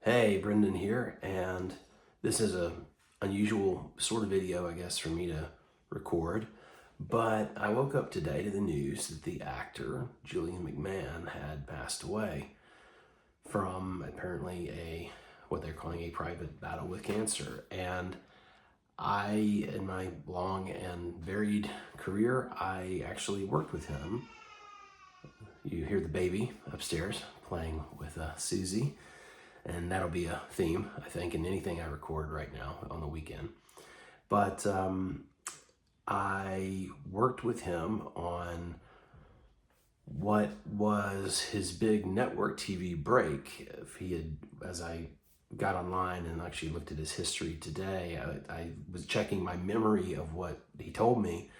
Hey, Brendan here, and this is a unusual sort of video, I guess, for me to record. But I woke up today to the news that the actor Julian McMahon had passed away from apparently what they're calling a private battle with cancer. And in my long and varied career, I actually worked with him. You hear the baby upstairs playing with Susie. And that'll be a theme, I think, in anything I record right now on the weekend. But I worked with him on what was his big network TV break. As I got online and actually looked at his history today, I was checking my memory of what he told me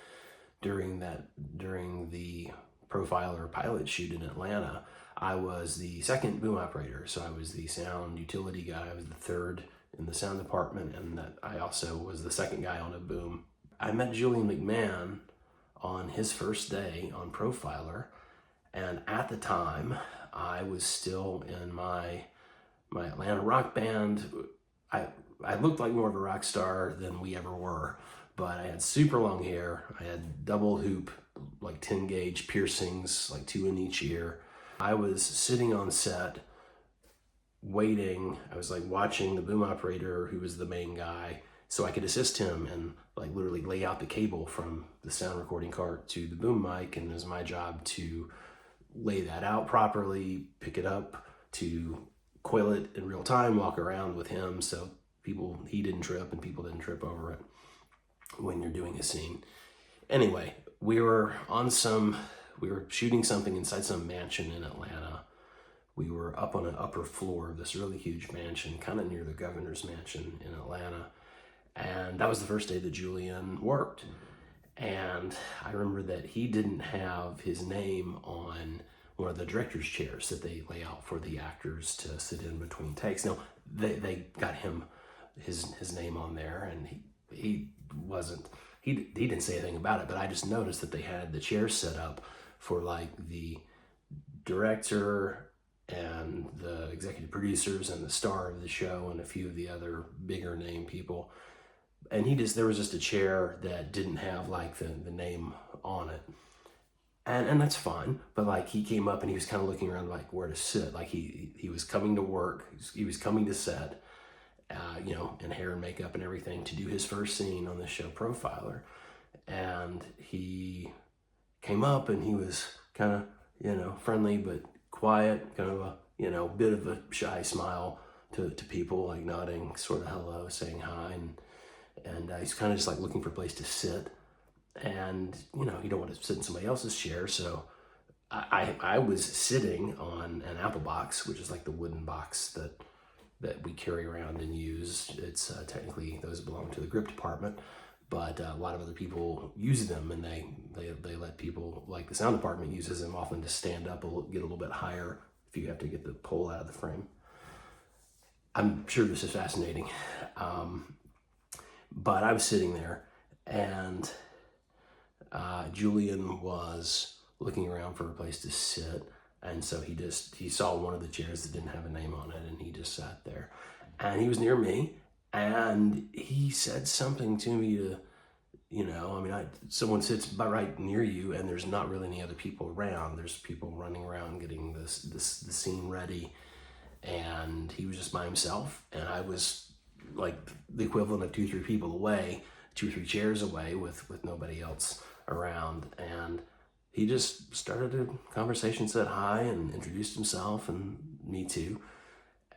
during the Profiler pilot shoot in Atlanta. I was the second boom operator, so I was the sound utility guy. I was the third in the sound department, and that I also was the second guy on a boom. I met Julian McMahon on his first day on Profiler, and at the time, I was still in my Atlanta rock band. I looked like more of a rock star than we ever were, but I had super long hair. I had double hoop, like 10 gauge piercings, like 2 in each ear. I was sitting on set waiting. I was like watching the boom operator, who was the main guy, so I could assist him and like literally lay out the cable from the sound recording cart to the boom mic. And it was my job to lay that out properly, pick it up, to coil it in real time, walk around with him so he didn't trip and people didn't trip over it when you're doing a scene. Anyway, we were shooting something inside some mansion in Atlanta. We were up on an upper floor of this really huge mansion, kind of near the governor's mansion in Atlanta. And that was the first day that Julian worked. And I remember that he didn't have his name on one of the director's chairs that they lay out for the actors to sit in between takes. Now, they got his name on there, and he didn't say anything about it, but I just noticed that they had the chairs set up for like the director and the executive producers and the star of the show and a few of the other bigger name people. And there was just a chair that didn't have like the name on it. And that's fine, but like he came up and he was kind of looking around like where to sit. Like he was coming to work, he was coming to set, in hair and makeup and everything to do his first scene on the show Profiler. And he came up and he was kind of, friendly but quiet, kind of a, bit of a shy smile to people, like nodding sort of hello, saying hi. And he's kind of just like looking for a place to sit. And, you don't want to sit in somebody else's chair. So I was sitting on an apple box, which is like the wooden box that we carry around and use. It's technically, those belong to the grip department, but a lot of other people use them, and they let people, like the sound department uses them often to stand up, get a little bit higher if you have to get the pole out of the frame. I'm sure this is fascinating. But I was sitting there, and Julian was looking around for a place to sit. And so he saw one of the chairs that didn't have a name on it, and he just sat there. And he was near me, and he said something to me to, someone sits right near you, and there's not really any other people around. There's people running around getting the scene ready, and he was just by himself. And I was like the equivalent of 2-3 people away, 2-3 chairs away with nobody else around. And he just started a conversation, said hi, and introduced himself and me too.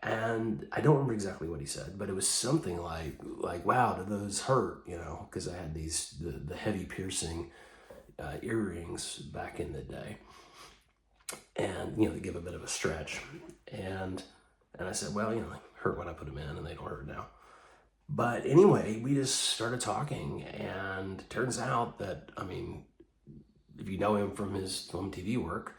And I don't remember exactly what he said, but it was something like, wow, do those hurt? Because I had the heavy piercing earrings back in the day, and they give a bit of a stretch. And I said, well, they hurt when I put them in, and they don't hurt now. But anyway, we just started talking, and it turns out that, if you know him from his film TV work,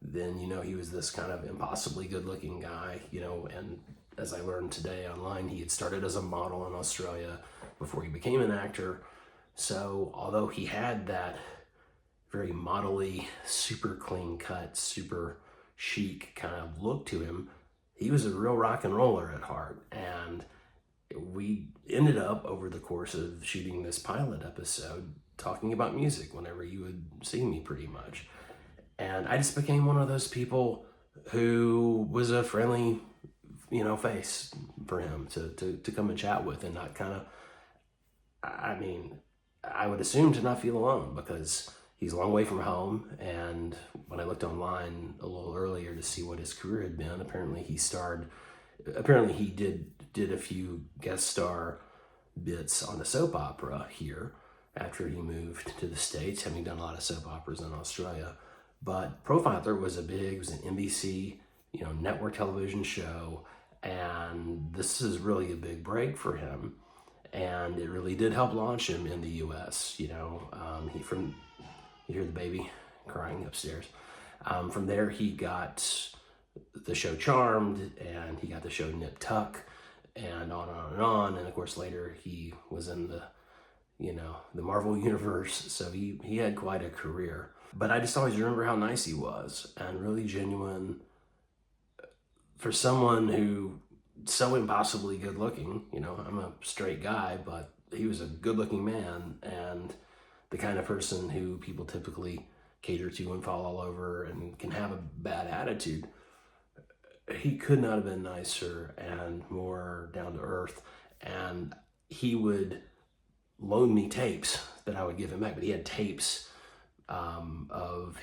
then he was this kind of impossibly good-looking guy, and as I learned today online, he had started as a model in Australia before he became an actor. So although he had that very modelly, super clean cut, super chic kind of look to him, he was a real rock and roller at heart. And we ended up, over the course of shooting this pilot episode, talking about music whenever you would see me, pretty much. And I just became one of those people who was a friendly, face for him to come and chat with, and not kind of, I mean, I would assume to not feel alone, because he's a long way from home. And when I looked online a little earlier to see what his career had been, apparently he did a few guest star bits on a soap opera here after he moved to the States, having done a lot of soap operas in Australia. But Profiler was it was an NBC, network television show, and this is really a big break for him. And it really did help launch him in the U.S. You hear the baby crying upstairs. From there, he got the show Charmed, and he got the show Nip Tuck, and on and on and on. And of course, later he was in the Marvel universe. So he had quite a career. But I just always remember how nice he was, and really genuine for someone who so impossibly good looking. I'm a straight guy, but he was a good looking man, and the kind of person who people typically cater to and fall all over and can have a bad attitude. He could not have been nicer and more down to earth. And he would loan me tapes that I would give him back, but he had tapes of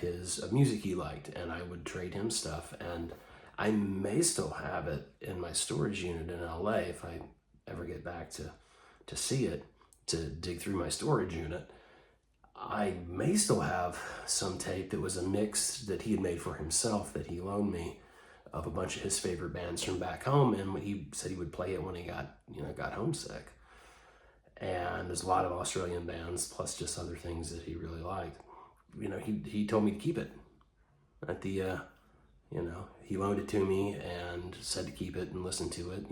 music he liked, and I would trade him stuff. And I may still have it in my storage unit in LA if I ever get back to see it, to dig through my storage unit. I may still have some tape that was a mix that he had made for himself that he loaned me, of a bunch of his favorite bands from back home, and he said he would play it when he got homesick. And there's a lot of Australian bands, plus just other things that he really liked. He told me to keep it. At the he loaned it to me and said to keep it and listen to it,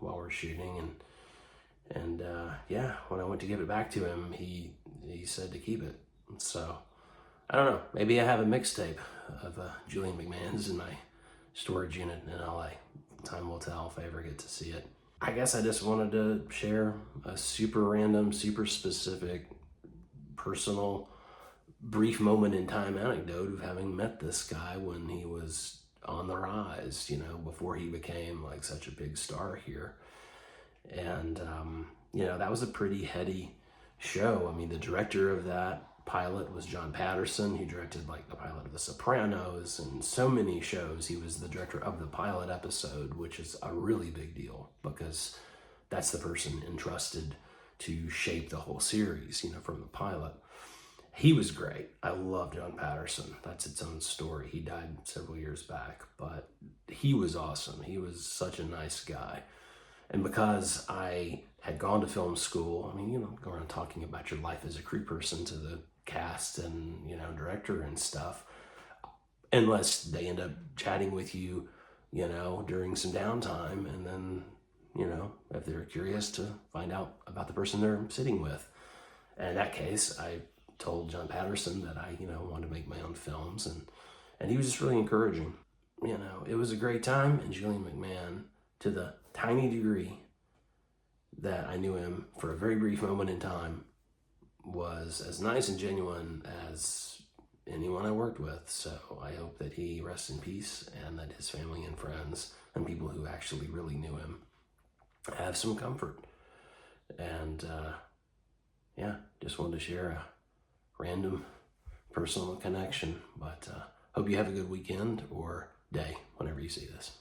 while we're shooting. And when I went to give it back to him, he said to keep it. So I don't know, maybe I have a mixtape of Julian McMahon's in my storage unit in LA. Time will tell if I ever get to see it. I guess I just wanted to share a super random, super specific, personal, brief moment in time anecdote of having met this guy when he was on the rise, before he became like such a big star here. And, that was a pretty heady show. I mean, the director of that pilot was John Patterson, who directed like the pilot of The Sopranos and so many shows. He was the director of the pilot episode, which is a really big deal because that's the person entrusted to shape the whole series, from the pilot. He was great. I love John Patterson. That's its own story. He died several years back, but he was awesome. He was such a nice guy. And because I had gone to film school, go around talking about your life as a crew person to the cast and, director and stuff, unless they end up chatting with you, during some downtime, and then, if they're curious to find out about the person they're sitting with. And in that case, I told John Patterson that I, wanted to make my own films, and he was just really encouraging. It was a great time, and Julian McMahon, to the tiny degree that I knew him for a very brief moment in time, was as nice and genuine as anyone I worked with. So I hope that he rests in peace, and that his family and friends and people who actually really knew him have some comfort. And just wanted to share a random personal connection. But hope you have a good weekend or day whenever you see this.